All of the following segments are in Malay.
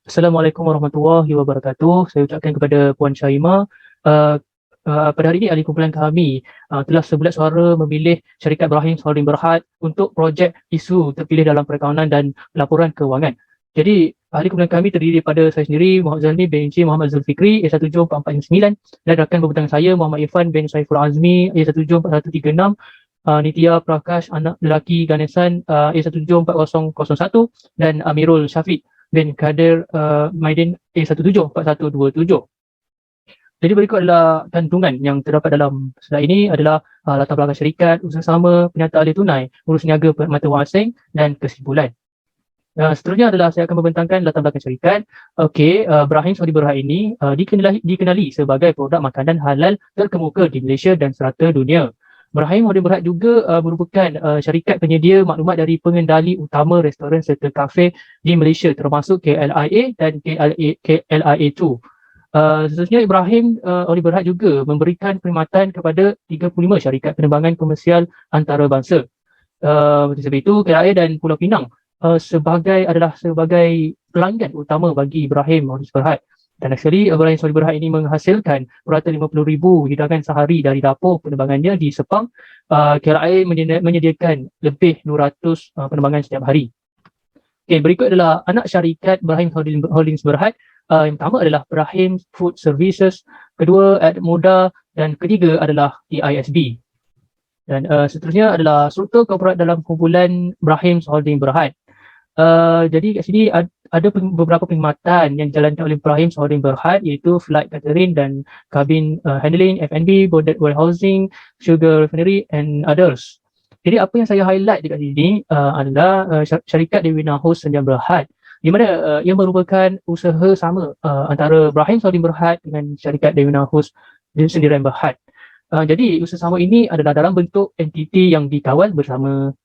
Assalamualaikum warahmatullahi wabarakatuh. Saya ucapkan kepada Puan Syaimah, uh, pada hari ini ahli kumpulan kami telah sebulat suara memilih syarikat Brahim Holding Berhad untuk projek isu terpilih dalam perakaunan dan laporan kewangan. Jadi, ahli kumpulan kami terdiri daripada saya sendiri, Muhammad Zalmi bin Encik Muhammad Zulfikri, A17449, dan rakan berhubungan saya, Muhammad Irfan bin Saiful Azmi, A17436, Nitya Prakash, anak lelaki Ganesan, A17401, dan Amirul Syafiq bin Kadir Maidin A174127. Jadi berikut adalah kandungan yang terdapat dalam slide ini adalah latar belakang syarikat, usaha sama, penyata alih tunai, urus niaga mata wang asing dan kesimpulan. Seterusnya adalah saya akan membentangkan latar belakang syarikat. Okey, Brahim Saudi Berhad ini dikenali sebagai produk makanan halal terkemuka di Malaysia dan serata dunia. Brahim Saudi Berhad juga merupakan syarikat penyedia maklumat dari pengendali utama restoran serta kafe di Malaysia termasuk KLIA dan KLIA2. Seterusnya Ibrahim Saudi Berhad juga memberikan perkhidmatan kepada 35 syarikat penerbangan komersial antarabangsa. Sebab itu KLIA dan Pulau Pinang sebagai pelanggan utama bagi Ibrahim Saudi Berhad. Dan actually Ibrahim Saudi Berhad ini menghasilkan rata 50,000 hidangan sehari dari dapur penerbangannya di Sepang. KLIA menyediakan lebih 200 penerbangan setiap hari. Okay, berikut adalah anak syarikat Brahim Holdings Berhad. Yang pertama adalah Brahim Food Services, kedua Ad Muda, dan ketiga adalah TISB. Dan seterusnya adalah struktur korporat dalam kumpulan Brahim Holding Berhad. Jadi kat sini ada beberapa perkhidmatan yang dijalankan oleh Brahim Holding Berhad, iaitu flight catering dan cabin handling, F&B, bonded warehousing, sugar refinery and others. Jadi apa yang saya highlight dekat sini adalah syarikat Dewina Host Sdn Berhad, di mana ia merupakan usaha sama antara Brahim Holding Berhad dengan syarikat Dewina Host Sdn Berhad. Jadi usaha sama ini adalah dalam bentuk entiti yang dikawal bersama.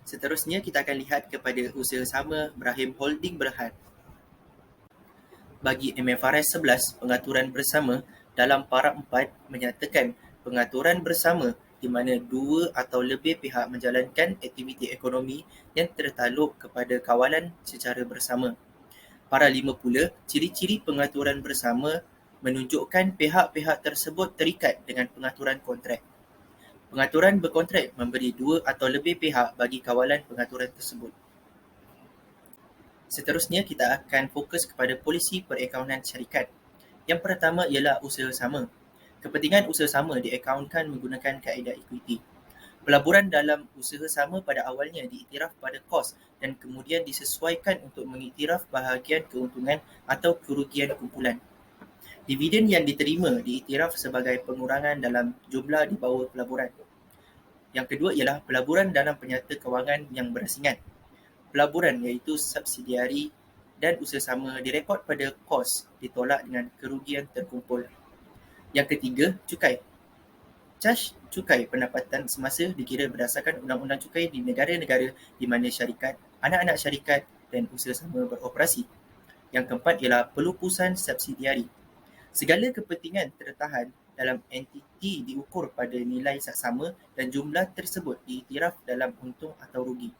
Seterusnya kita akan lihat kepada usaha sama Brahim Holding Berhad. Bagi MFRS 11, pengaturan bersama dalam para 4 menyatakan pengaturan bersama di mana dua atau lebih pihak menjalankan aktiviti ekonomi yang tertakluk kepada kawalan secara bersama. Para 5 pula, ciri-ciri pengaturan bersama menunjukkan pihak-pihak tersebut terikat dengan pengaturan kontrak. Pengaturan berkontrak memberi dua atau lebih pihak bagi kawalan pengaturan tersebut. Seterusnya kita akan fokus kepada polisi perakaunan syarikat. Yang pertama ialah usaha sama. Kepentingan usaha sama diakaunkan menggunakan kaedah equity. Pelaburan dalam usaha sama pada awalnya diiktiraf pada kos dan kemudian disesuaikan untuk mengiktiraf bahagian keuntungan atau kerugian kumpulan. Dividen yang diterima diiktiraf sebagai pengurangan dalam jumlah di bawah pelaburan. Yang kedua ialah pelaburan dalam penyata kewangan yang berasingan. Pelaburan iaitu subsidiari dan usaha sama direkod pada kos ditolak dengan kerugian terkumpul. Yang ketiga, cukai. Caj cukai pendapatan semasa dikira berdasarkan undang-undang cukai di negara-negara di mana syarikat, anak-anak syarikat dan usaha sama beroperasi. Yang keempat ialah pelupusan subsidiari. Segala kepentingan tertahan dalam entiti diukur pada nilai saksama dan jumlah tersebut diiktiraf dalam untung atau rugi.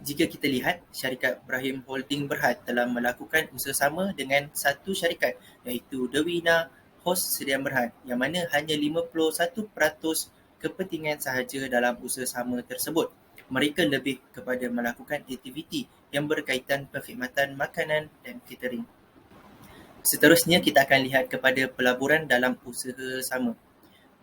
Jika kita lihat, syarikat Brahim Holding Berhad telah melakukan usaha sama dengan satu syarikat iaitu Dewina Host Sdn Berhad yang mana hanya 51% kepentingan sahaja dalam usaha sama tersebut. Mereka lebih kepada melakukan aktiviti yang berkaitan perkhidmatan makanan dan catering. Seterusnya kita akan lihat kepada pelaburan dalam usaha sama.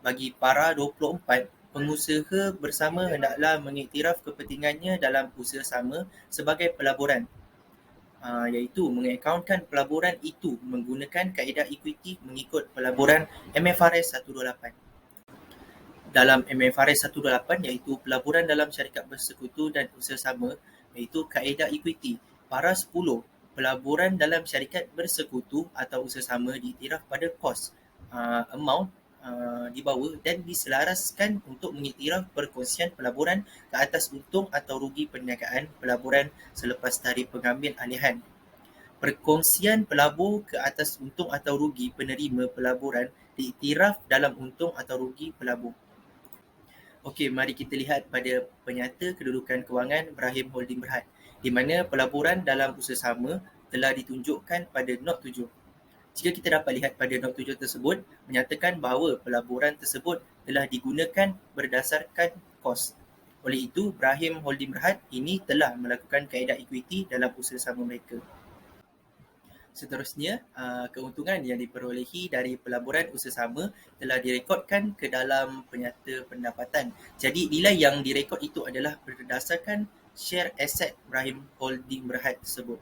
Bagi para 24, pengusaha bersama hendaklah mengiktiraf kepentingannya dalam usaha sama sebagai pelaburan, iaitu mengakaunkan pelaburan itu menggunakan kaedah equity mengikut pelaburan MFRS 128. Dalam MFRS 128 iaitu pelaburan dalam syarikat bersekutu dan usaha sama, iaitu kaedah equity, para 10 pelaburan dalam syarikat bersekutu atau usaha sama diiktiraf pada kos, amount di bawah dan diselaraskan untuk mengiktiraf perkongsian pelaburan ke atas untung atau rugi perniagaan pelaburan selepas tarikh pengambil alihan. Perkongsian pelabur ke atas untung atau rugi penerima pelaburan diiktiraf dalam untung atau rugi pelabur. Okey, mari kita lihat pada penyata kedudukan kewangan Brahim Holding Berhad. di mana pelaburan dalam usaha sama telah ditunjukkan pada not 7. Jika kita dapat lihat pada not 7 tersebut, menyatakan bahawa pelaburan tersebut telah digunakan berdasarkan kos. Oleh itu, Brahim Holding Berhad ini telah melakukan kaedah ekuiti dalam usaha sama mereka. Seterusnya, keuntungan yang diperolehi dari pelaburan usaha sama telah direkodkan ke dalam penyata pendapatan. Jadi, nilai yang direkod itu adalah berdasarkan share aset Brahim Holding Berhad tersebut.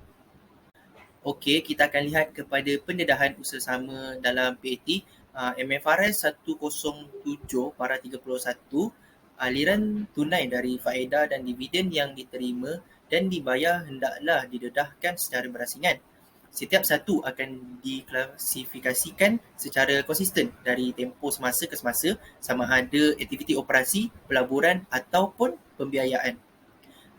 Okey, kita akan lihat kepada pendedahan usaha sama dalam PAT. MFRS 107/31, aliran tunai dari faedah dan dividen yang diterima dan dibayar hendaklah didedahkan secara berasingan. Setiap satu akan diklasifikasikan secara konsisten dari tempoh semasa ke semasa sama ada aktiviti operasi, pelaburan ataupun pembiayaan.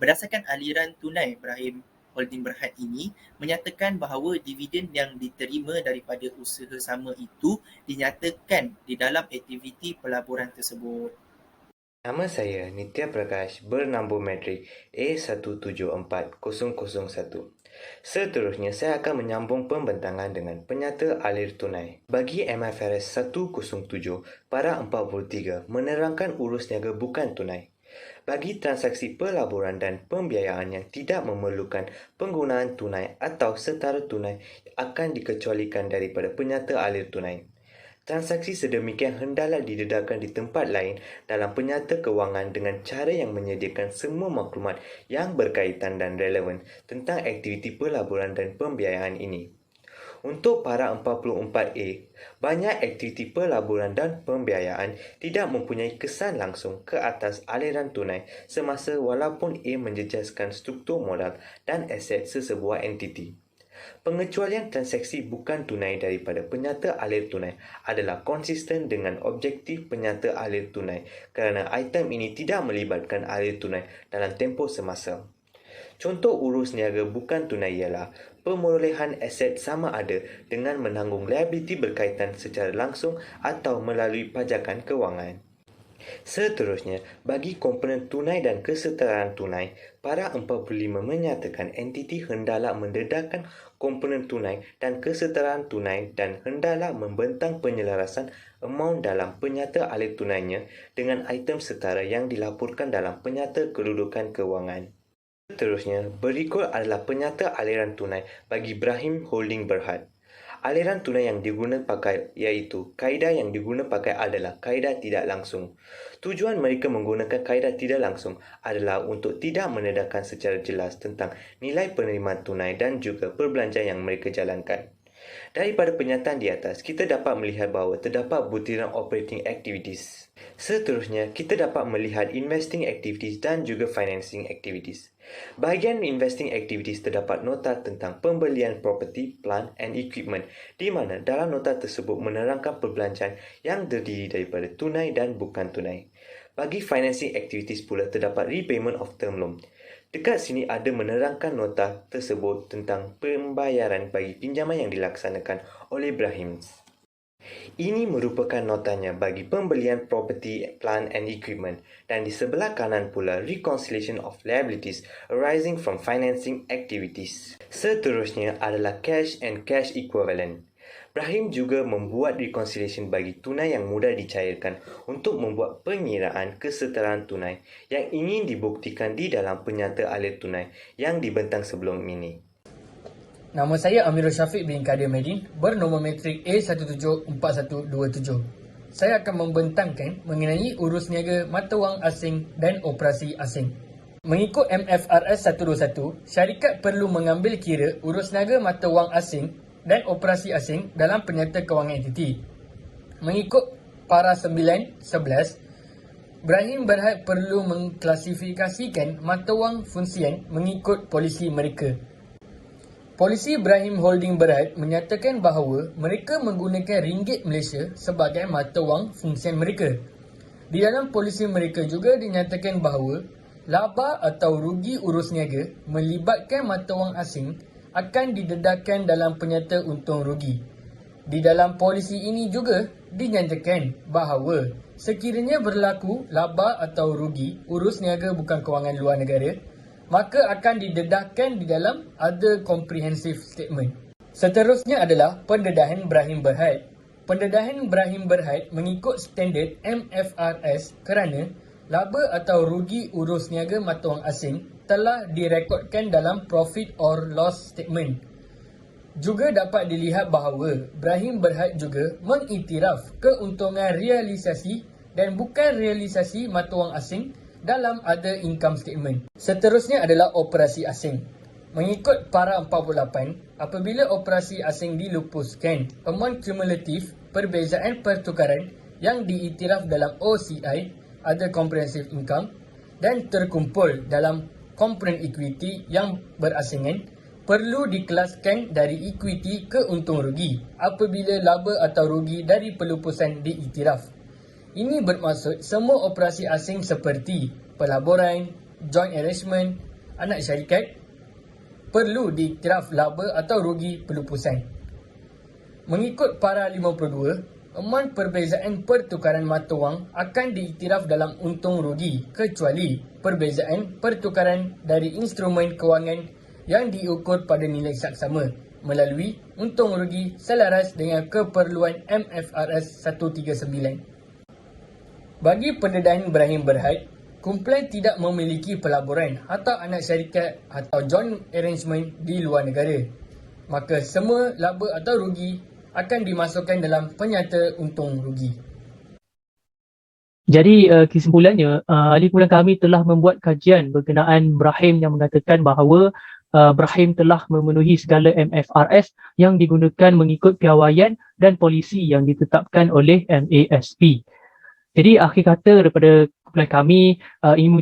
Berdasarkan aliran tunai Brahim Holding Berhad ini menyatakan bahawa dividen yang diterima daripada usaha sama itu dinyatakan di dalam aktiviti pelaburan tersebut. Nama saya Nitya Prakash bernambur metrik A174001. Seterusnya, saya akan menyambung pembentangan dengan penyata alir tunai. Bagi MFRS 107 para 43 menerangkan urus niaga bukan tunai. Bagi transaksi pelaburan dan pembiayaan yang tidak memerlukan penggunaan tunai atau setara tunai akan dikecualikan daripada penyata alir tunai. Transaksi sedemikian hendaklah didedahkan di tempat lain dalam penyata kewangan dengan cara yang menyediakan semua maklumat yang berkaitan dan relevan tentang aktiviti pelaburan dan pembiayaan ini. Untuk para 44A, banyak aktiviti pelaburan dan pembiayaan tidak mempunyai kesan langsung ke atas aliran tunai semasa walaupun A menjejaskan struktur modal dan aset sesebuah entiti. Pengecualian transaksi bukan tunai daripada penyata alir tunai adalah konsisten dengan objektif penyata alir tunai kerana item ini tidak melibatkan alir tunai dalam tempoh semasa. Contoh urus niaga bukan tunai ialah pemerolehan aset sama ada dengan menanggung liability berkaitan secara langsung atau melalui pajakan kewangan. Seterusnya, bagi komponen tunai dan kesetaraan tunai, para 45 menyatakan entiti hendaklah mendedahkan komponen tunai dan kesetaraan tunai dan hendaklah membentang penyelarasan amaun dalam penyata alir tunainya dengan item setara yang dilaporkan dalam penyata kedudukan kewangan. Seterusnya, berikut adalah penyata aliran tunai bagi Brahim Holding Berhad. Aliran tunai yang diguna pakai iaitu kaedah yang diguna pakai adalah kaedah tidak langsung. Tujuan mereka menggunakan kaedah tidak langsung adalah untuk tidak mendedahkan secara jelas tentang nilai penerimaan tunai dan juga perbelanjaan yang mereka jalankan. Daripada penyataan di atas, kita dapat melihat bahawa terdapat butiran operating activities. Seterusnya, kita dapat melihat investing activities dan juga financing activities. Bahagian investing activities terdapat nota tentang pembelian property, plant and equipment di mana dalam nota tersebut menerangkan perbelanjaan yang terdiri daripada tunai dan bukan tunai. Bagi financing activities pula terdapat repayment of term loan. Dekat sini ada menerangkan nota tersebut tentang pembayaran bagi pinjaman yang dilaksanakan oleh Brahim. Ini merupakan notanya bagi pembelian property, plant and equipment dan di sebelah kanan pula reconciliation of liabilities arising from financing activities. Seterusnya adalah cash and cash equivalent. Brahim juga membuat reconciliation bagi tunai yang mudah dicairkan untuk membuat pengiraan kesetaraan tunai yang ingin dibuktikan di dalam penyata alir tunai yang dibentang sebelum ini. Nama saya Amirul Syafiq bin Kadir Medin, bernombor metrik A174127. Saya akan membentangkan mengenai urus niaga mata wang asing dan operasi asing. Mengikut MFRS 121, syarikat perlu mengambil kira urus niaga mata wang asing dan operasi asing dalam penyata kewangan entiti. Mengikut para 9.11, Brahim Berhad perlu mengklasifikasikan mata wang funsian mengikut polisi mereka. Polisi Brahim Holding Berhad menyatakan bahawa mereka menggunakan ringgit Malaysia sebagai mata wang fungsian mereka. Di dalam polisi mereka juga dinyatakan bahawa laba atau rugi urus niaga melibatkan mata wang asing akan didedahkan dalam penyata untung rugi. Di dalam polisi ini juga dinyatakan bahawa sekiranya berlaku laba atau rugi urus niaga bukan kewangan luar negara, maka akan didedahkan di dalam Other Comprehensive Statement. Seterusnya adalah pendedahan Brahim Berhad. Pendedahan Brahim Berhad mengikut standard MFRS kerana laba atau rugi urus niaga mata wang asing telah direkodkan dalam Profit or Loss Statement. Juga dapat dilihat bahawa Brahim Berhad juga mengiktiraf keuntungan realisasi dan bukan realisasi mata wang asing dalam Other Income Statement. Seterusnya adalah operasi asing. Mengikut para 48, apabila operasi asing dilupuskan, amount kumulatif perbezaan pertukaran yang diiktiraf dalam OCI, Other Comprehensive Income, dan terkumpul dalam komponen equity yang berasingan perlu dikelaskan dari equity ke untung rugi apabila laba atau rugi dari pelupusan diiktiraf. Ini bermaksud semua operasi asing seperti pelaburan, joint arrangement, anak syarikat perlu diiktiraf laba atau rugi pelupusan. Mengikut para 52, amount perbezaan pertukaran mata wang akan diiktiraf dalam untung rugi kecuali perbezaan pertukaran dari instrumen kewangan yang diukur pada nilai saksama melalui untung rugi selaras dengan keperluan MFRS 139. Bagi pendedahan Brahim Berhad, kumpulan tidak memiliki pelaburan atau anak syarikat atau joint arrangement di luar negara. Maka semua laba atau rugi akan dimasukkan dalam penyata untung rugi. Jadi kesimpulannya, ahli kumpulan kami telah membuat kajian berkenaan Brahim yang mengatakan bahawa Brahim telah memenuhi segala MFRS yang digunakan mengikut piawaian dan polisi yang ditetapkan oleh MASP. Jadi akhir kata daripada kumpulan kami,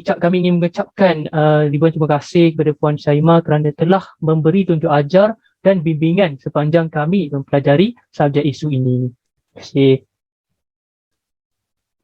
kami ingin mengucapkan ribuan terima kasih kepada Puan Syaimah kerana telah memberi tunjuk ajar dan bimbingan sepanjang kami mempelajari subjek isu ini. Terima kasih.